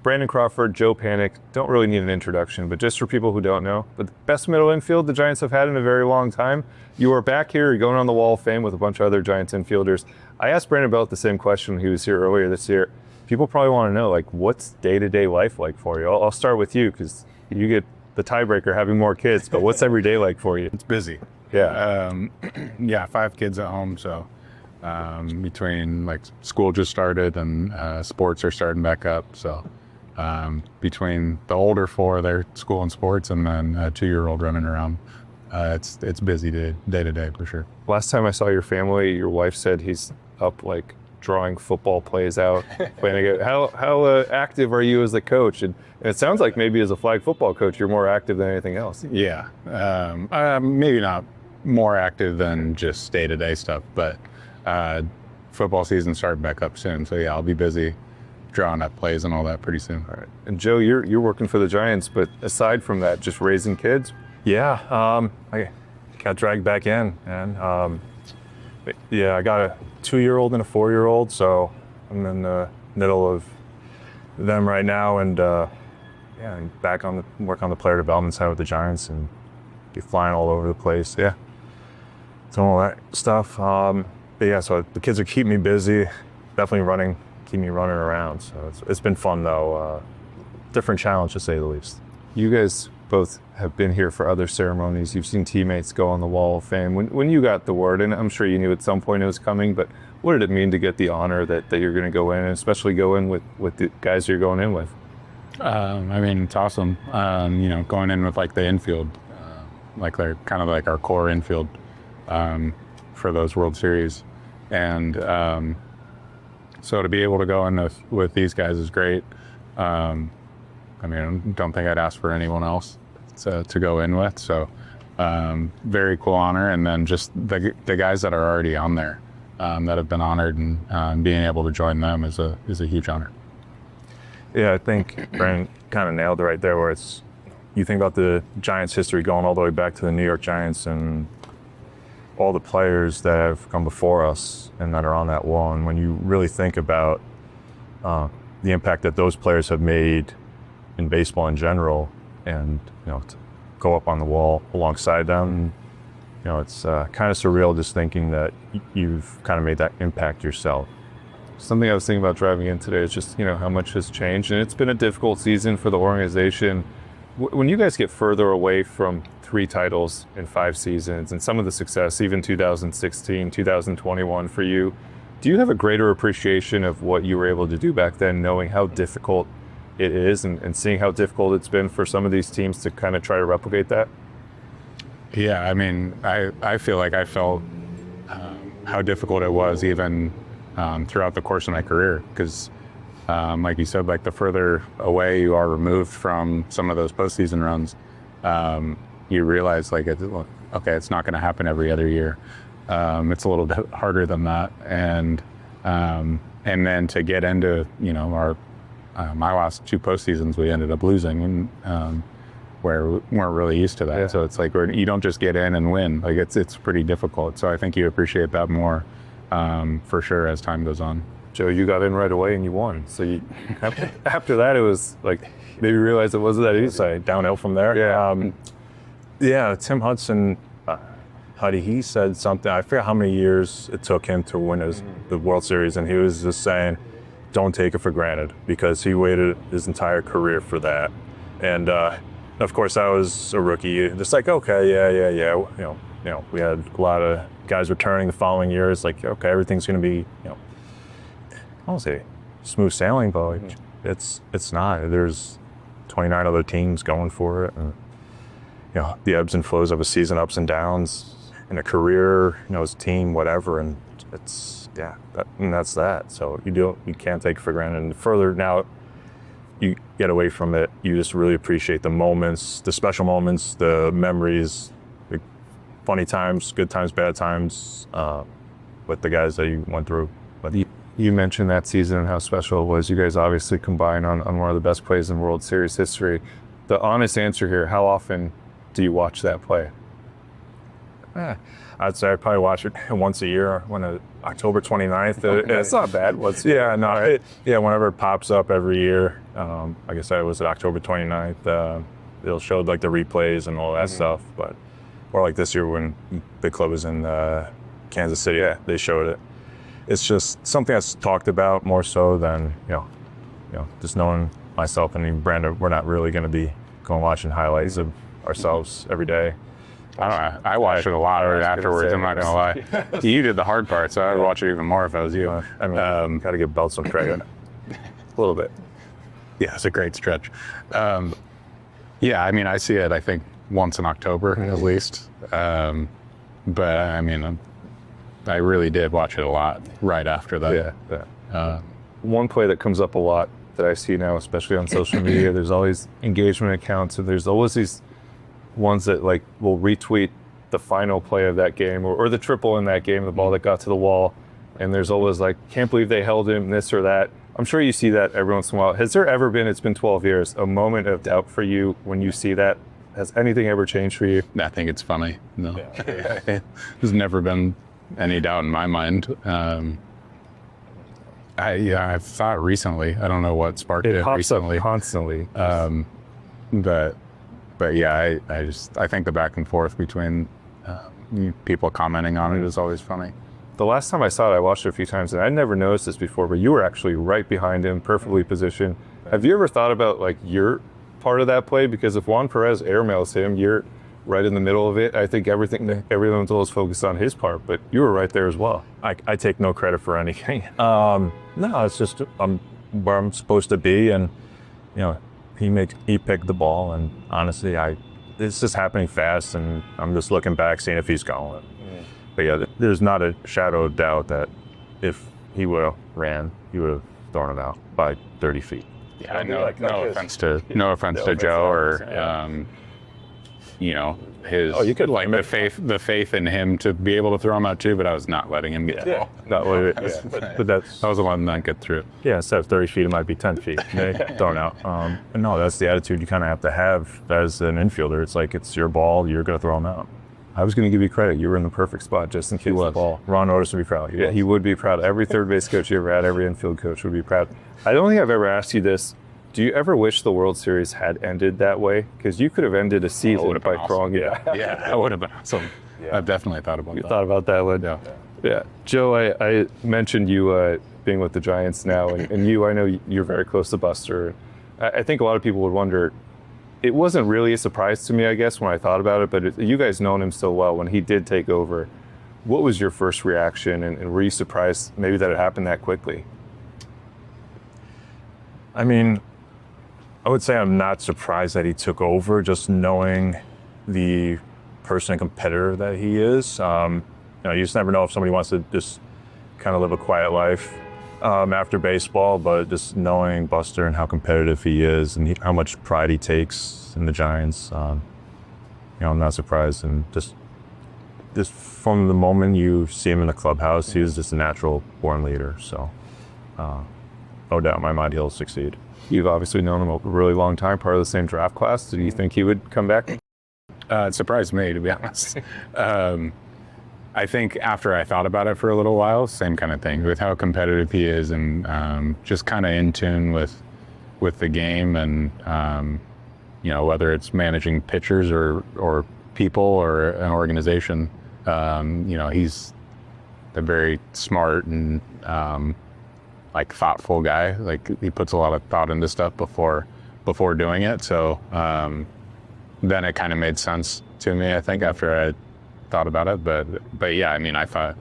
Brandon Crawford, Joe Panik, don't really need an introduction, but just for people who don't know, the best middle infield the Giants have had in a very long time. You are back here, you're going on the Wall of Fame with a bunch of other Giants infielders. I asked Brandon about the same question when he was here earlier this year. People probably want to know, like, what's day-to-day life like for you? I'll start with you, because you get the tiebreaker having more kids, but what's every day like for you? It's busy. Yeah. Yeah, 5 kids at home, so between like school just started and sports are starting back up, so between the older 4, their school and sports, and then a 2-year-old running around, it's busy day to day for sure. Last time I saw your family, your wife said he's up like drawing football plays out, planning it. How active are you as a coach? And it sounds like maybe as a flag football coach, you're more active than anything else. Yeah, maybe not more active than just day to day stuff, but football season starting back up soon. So yeah, I'll be busy drawing up plays and all that pretty soon. All right. And Joe, you're working for the Giants, but aside from that, just raising kids? Yeah, I got dragged back in, and yeah, I got a 2-year-old and a 4-year-old, so I'm in the middle of them right now, and yeah, I'm back on the work on the player development side with the Giants, and be flying all over the place. Yeah, so all that stuff. But yeah, so the kids are keeping me busy, definitely keep me running around. So it's been fun though, different challenge to say the least. You guys both have been here for other ceremonies. You've seen teammates go on the Wall of Fame. When you got the word, and I'm sure you knew at some point it was coming, but what did it mean to get the honor that you're going to go in, and especially go in with the guys you're going in with? I mean, it's awesome. Going in with like the infield, like they're kind of like our core infield for those World Series, and so to be able to go in with these guys is great. I mean, I don't think I'd ask for anyone else to go in with. So very cool honor. And then just the guys that are already on there that have been honored, and being able to join them is a huge honor. Yeah, I think Brandon kind of nailed it right there, where you think about the Giants' history going all the way back to the New York Giants and all the players that have come before us and that are on that wall. And when you really think about the impact that those players have made in baseball in general, and to go up on the wall alongside them, it's kind of surreal just thinking that you've kind of made that impact yourself. Something I was thinking about driving in today is just how much has changed, and it's been a difficult season for the organization. When you guys get further away from 3 titles in 5 seasons and some of the success, even 2016, 2021 for you, do you have a greater appreciation of what you were able to do back then, knowing how difficult it is, and seeing how difficult it's been for some of these teams to kind of try to replicate that? Yeah, I mean, I feel like I felt how difficult it was even throughout the course of my career, because like you said, like the further away you are removed from some of those postseason runs, you realize like, it's not going to happen every other year. It's a little bit harder than that, and then to get into our my last 2 postseasons, we ended up losing, and where we weren't really used to that. Yeah. So it's like you don't just get in and win. Like it's pretty difficult. So I think you appreciate that more for sure as time goes on. Joe, you got in right away and you won. So after that, it was like maybe you realized it wasn't that easy. Downhill from there. Yeah. Yeah, Tim Hudson, Huddy, he said something. I forget how many years it took him to win the World Series, and he was just saying, don't take it for granted, because he waited his entire career for that. And of course, I was a rookie. Just like, okay, yeah. We had a lot of guys returning the following years. Like, okay, everything's going to be, I won't say smooth sailing, but like, it's not. There's 29 other teams going for it, and the ebbs and flows of a season, ups and downs, in a career, as a team, whatever, and that's that. So you can't take it for granted. And further now, you get away from it, you just really appreciate the moments, the special moments, the memories, the funny times, good times, bad times, with the guys that you went through. But you mentioned that season and how special it was. You guys obviously combined on one of the best plays in World Series history. The honest answer here, how often do you watch that play? I'd say I probably watch it once a year when October 29th. That's not bad. Whenever it pops up every year. Like I said, it was at October 29th. They'll show like the replays and all that stuff. Or like this year when Big Club was in Kansas City, they showed it. It's just something that's talked about more so than, just knowing myself and Brandon, we're not really going to be going watching highlights of ourselves every day. I watched it a lot afterwards, I'm not going to lie. You did the hard part, so I would watch it even more if I was you. Got to give Belt some credit. A little bit. Yeah, it's a great stretch. I see it, I think, once in October at least. I really did watch it a lot right after that. One play that comes up a lot that I see now, especially on social media, there's always engagement accounts, and there's always these ones that like will retweet the final play of that game or the triple in that game, the ball that got to the wall, and there's always like, can't believe they held him, this or that. I'm sure you see that every once in a while. Has there ever been, it's been 12 years, a moment of doubt for you when you see that? Has anything ever changed for you? I think it's funny. No, there's never been any doubt in my mind. I've thought recently, I don't know what sparked it recently. Up constantly. But I think the back and forth between people commenting on it is always funny. The last time I saw it, I watched it a few times, and I'd never noticed this before, but you were actually right behind him, perfectly positioned. Have you ever thought about like your part of that play? Because if Juan Perez airmails him, you're right in the middle of it. I think everyone's always focused on his part, but you were right there as well. I take no credit for anything. No, it's just I'm where I'm supposed to be, and he picked the ball, and honestly, it's just happening fast, and I'm just looking back, seeing if he's going. But there's not a shadow of doubt that if he would have ran, he would have thrown it out by 30 feet. Yeah, no offense to Joe or his you could like the faith in him to be able to throw him out too, but I was not letting him get the ball. But that was the one that get through. Yeah, instead of 30 feet, it might be 10 feet. Thrown out. And no, that's the attitude you kind of have to have as an infielder. It's like it's your ball, you're going to throw him out. I was going to give you credit. You were in the perfect spot just in case the ball. Ron Otis would be proud. He would be proud. Every third base coach you ever had, every infield coach would be proud. I don't think I've ever asked you this. Do you ever wish the World Series had ended that way? Because you could have ended a season by throwing it. Yeah, that would have been awesome. I've definitely thought about that. You thought about that, Lynn? Yeah. Joe, I mentioned you being with the Giants now, and I know you're very close to Buster. I think a lot of people would wonder, it wasn't really a surprise to me, I guess, when I thought about it, but you guys known him so well. When he did take over, what was your first reaction, and were you surprised maybe that it happened that quickly? I mean, I would say I'm not surprised that he took over, just knowing the person and competitor that he is. You just never know if somebody wants to just kind of live a quiet life after baseball, but just knowing Buster and how competitive he is and how much pride he takes in the Giants, I'm not surprised. And just from the moment you see him in the clubhouse, he's just a natural born leader. So no doubt in my mind he'll succeed. You've obviously known him a really long time, part of the same draft class. Did you think he would come back? It surprised me, to be honest. I think after I thought about it for a little while, same kind of thing, with how competitive he is and just kind of in tune with the game and, whether it's managing pitchers or people or an organization, he's a very smart and thoughtful guy. Like he puts a lot of thought into stuff before doing it. So then it kind of made sense to me, I think, after I thought about it. But yeah, I mean, I thought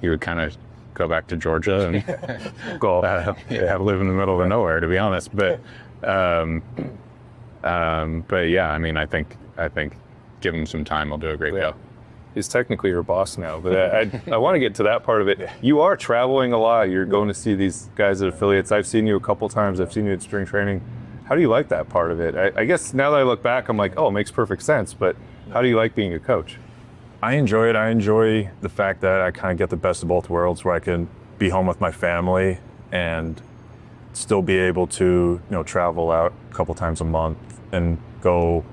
he would kind of go back to Georgia and go live in the middle of nowhere, to be honest. But yeah, I mean, I think give him some time, he'll do a great job. He's technically your boss now, but I want to get to that part of it. You are traveling a lot. You're going to see these guys at affiliates. I've seen you a couple times. I've seen you at spring training. How do you like that part of it? I guess now that I look back, I'm like, oh, it makes perfect sense. But how do you like being a coach? I enjoy it. I enjoy the fact that I kind of get the best of both worlds, where I can be home with my family and still be able to, travel out a couple times a month and go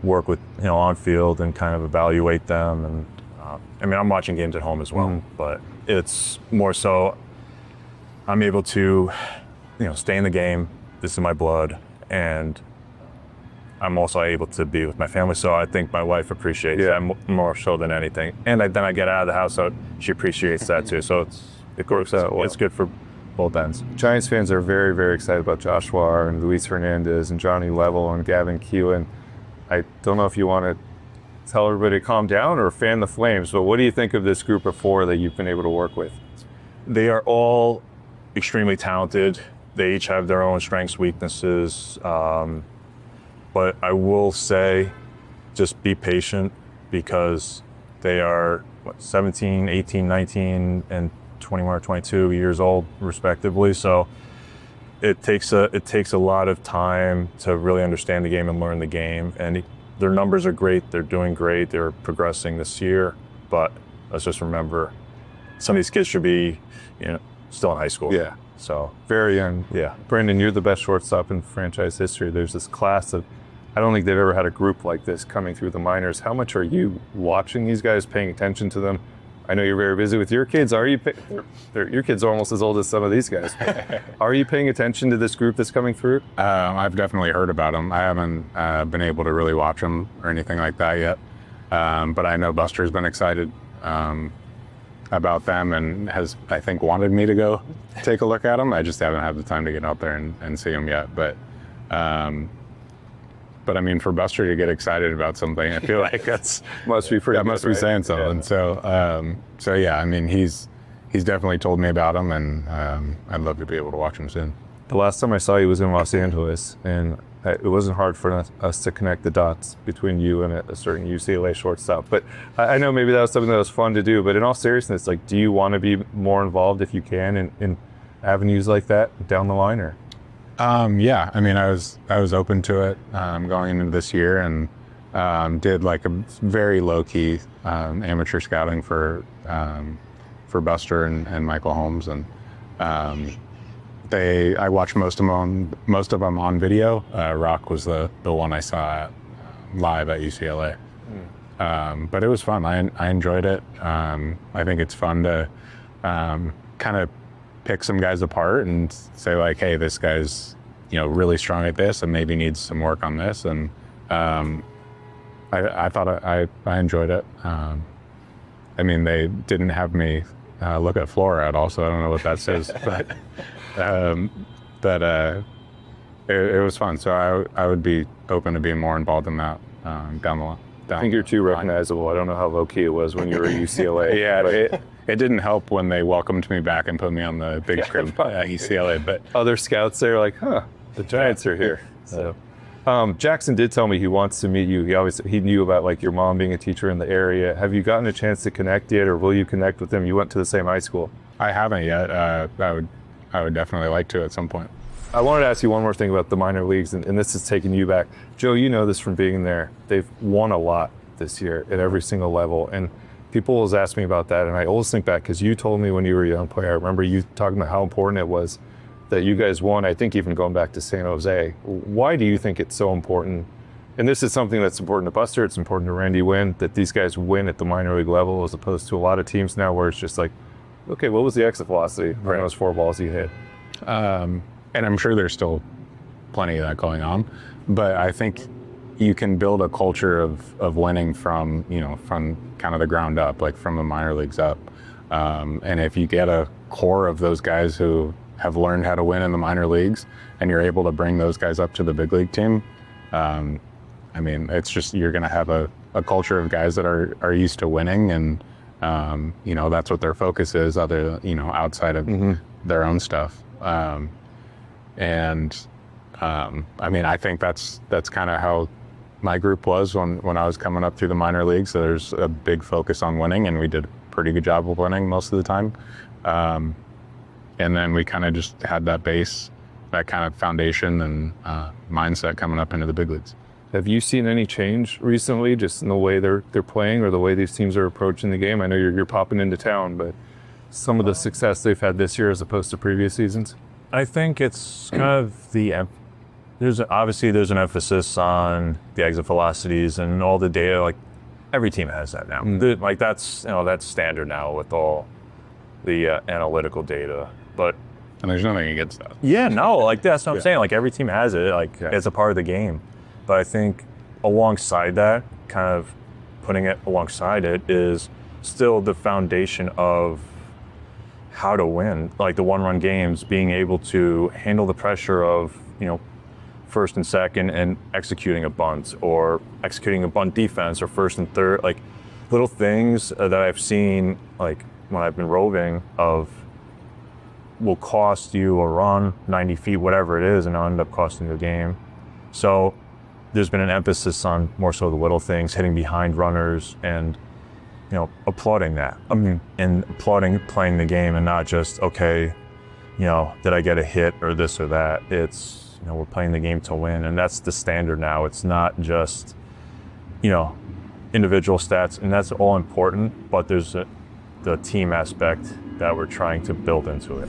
work with, on field and kind of evaluate them. And I mean, I'm watching games at home as well, but it's more so I'm able to, stay in the game. This is my blood, and I'm also able to be with my family. So I think my wife appreciates that more so than anything. And then I get out of the house, so she appreciates that too. So it works out well. It's good for both ends. Giants fans are very, very excited about Joshua and Luis Hernandez and Johnny Level and Gavin Keelan. I don't know if you want to tell everybody to calm down or fan the flames, but what do you think of this group of 4 that you've been able to work with? They are all extremely talented. They each have their own strengths, weaknesses. But I will say, just be patient, because they are 17, 18, 19, and 21 or 22 years old, respectively. So it takes a lot of time to really understand the game and learn the game. And their numbers are great. They're doing great. They're progressing this year. But let's just remember, some of these kids should be, still in high school. Yeah. So very young. Yeah. Brandon, you're the best shortstop in franchise history. There's this class of, I don't think they've ever had a group like this coming through the minors. How much are you watching these guys, paying attention to them? I know you're very busy with your kids. Are you? Your kids are almost as old as some of these guys. Are you paying attention to this group that's coming through? I've definitely heard about them. I haven't been able to really watch them or anything like that yet. But I know Buster's been excited about them and has, I think, wanted me to go take a look at them. I just haven't had the time to get out there and see them yet. But I mean, for Buster to get excited about something, I feel like must be pretty. That must be saying something. Yeah. So yeah, I mean, he's definitely told me about him, and I'd love to be able to watch him soon. The last time I saw you was in Los Angeles, and it wasn't hard for us to connect the dots between you and a certain UCLA shortstop. But I know maybe that was something that was fun to do. But in all seriousness, like, do you want to be more involved if you can in avenues like that down the line, or? Yeah, I mean, I was open to it going into this year, and did like a very low key amateur scouting for Buster and Michael Holmes, and I watched most of them on video. Rock was the one I saw live at UCLA, but it was fun. I enjoyed it. I think it's fun to kind of pick some guys apart and say, like, hey, this guy's really strong at this and maybe needs some work on this. And I thought I enjoyed it. I mean, they didn't have me look at Flora at all, so I don't know what that says. But it was fun. So I would be open to being more involved in that down the line. I think you're too recognizable. I don't know how low key it was when you were at UCLA. Yeah, it didn't help when they welcomed me back and put me on the big screen at UCLA. But other scouts there are like, the Giants are here. So Jackson did tell me he wants to meet you. He knew about like your mom being a teacher in the area. Have you gotten a chance to connect yet, or will you connect with him? You went to the same high school. I haven't yet. I would definitely like to at some point. I wanted to ask you one more thing about the minor leagues, and this is taking you back. Joe, you know this from being there. They've won a lot this year at every single level, and people always ask me about that, and I always think back, because you told me when you were a young player, I remember you talking about how important it was that you guys won, I think even going back to San Jose. Why do you think it's so important? And this is something that's important to Buster, it's important to Randy Wynn, that these guys win at the minor league level, as opposed to a lot of teams now where it's just like, okay, what was the exit velocity on those 4 balls you hit? And I'm sure there's still plenty of that going on, but I think you can build a culture of winning from kind of the ground up, like from the minor leagues up. And if you get a core of those guys who have learned how to win in the minor leagues, and you're able to bring those guys up to the big league team, I mean, it's just, you're going to have a culture of guys that are used to winning, and that's what their focus is, outside of their own stuff. I mean, I think that's kind of how my group was when I was coming up through the minor leagues. So there's a big focus on winning, and we did a pretty good job of winning most of the time. And then we kind of just had that base, that kind of foundation and mindset coming up into the big leagues. Have you seen any change recently, just in the way they're playing or the way these teams are approaching the game? I know you're popping into town, but some of the success they've had this year as opposed to previous seasons? I think it's kind of there's an emphasis on the exit velocities and all the data. Like, every team has that now. Like that's standard now with all the analytical data. But And there's nothing against that. yeah, no, like that's what I'm saying. Like every team has it. Like it's a part of the game. But I think alongside that, kind of putting it alongside it, is still the foundation of how to win. Like the one-run games, being able to handle the pressure of, first and second and executing a bunt, or executing a bunt defense, or first and third, like little things that I've seen, like when I've been roving, of will cost you a run, 90 feet, whatever it is, and it'll end up costing you a game. So there's been an emphasis on more so the little things, hitting behind runners, and applauding that. And applauding playing the game, and not just, okay, did I get a hit or this or that? It's, we're playing the game to win, and that's the standard now. It's not just, individual stats, and that's all important, but there's the team aspect that we're trying to build into it.